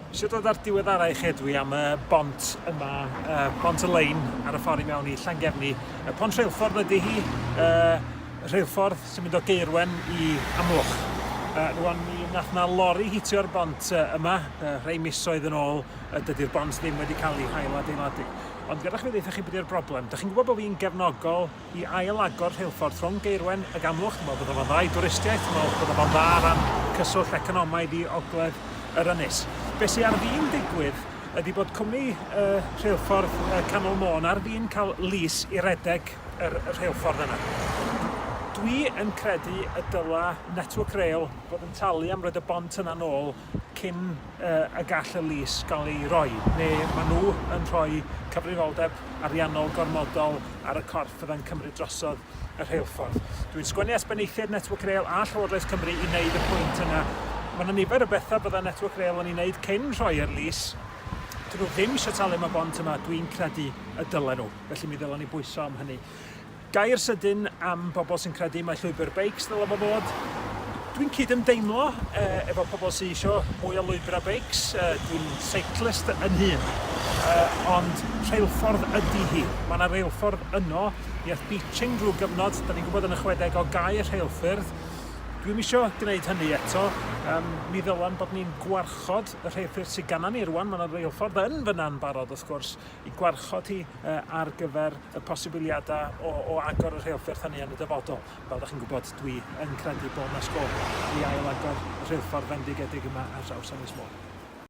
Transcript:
Eisiau dod ar diweddariad chi dwi am y bont yma, bont y Lein ar y ffordd i mewn i Llangefni. Pont rheilffordd ydy hi, rheilffordd sy'n mynd o Gaerwen i Amlwch. Rwan mi nath na lori hitio'r bont yma, rhai misoedd yn ôl, dydy'r bont ddim wedi cael ei ail-adeiladu. Ond gyda chi ddeitha chi beth yw'r broblem. Dych chi'n gwybod bod fi'n gefnogol i ail-agor rheilffordd rhwng Gaerwen ag Amlwch. Dwi'n meddwl bod o'n dda i dwristiaeth, dwi'n meddwl bod o'n dda ran cyswllt economaidd i ogledd yr ynys. Be sy'n ar fi'n digwydd ydy bod cwmni rheilffordd Canol Môn ar fi'n cael lys i redeg yr rheilffordd yna. Dwi yn credu y dyla Network Rail bod yn talu am roed y bont yna nôl cyn y gall y lys gael ei roi, neu maen nhw yn rhoi cyfrifoldeb ariannol gormodol ar y corff fydda'n cymryd drosodd y rheilffordd. Dwi'n sgwennu esbeneithiad Network Rail a Llywodraeth Cymru i wneud y pwynt yna. Mae yna nifer o bethau bydda Network Rail yn ei wneud cyn rhoi'r lys. Dyn nhw ddim eisiau talu am y bont yma, dwi'n credu y dylen nhw, felly mi ddylen ni bwyso am hynny. Gair sydyn am bobl sy'n credu mae llwybr beics ddyla fo fod. Dwi'n cydymdeimlo efo pobl sy'n eisiau mwy o lwybr a beics. Dwi'n cyclist yn hun, ond rheilffordd ydy hi. Mae yna rheilffordd yno, i ath beaching drwy gyfnod, da ni'n gwybod yn ychwanegol o gau y rheilffyrdd. Dwi'n eisiau gwneud hynny eto. Mi ddylan bod ni'n gwarchod y rheilffyrdd sydd ganna ni rwan. Mae yna rheilffordd yn fyna'n barod, wrth gwrs, i gwarchod hi ar gyfer y posibiliadau o agor y rheilffyrdd hynny yn y dyfodol. Fel ydych chi'n gwybod, dwi yn credu bod yna sgôp i ail-agor y rheilffordd fendigedig yma ar draws Ynys Môn.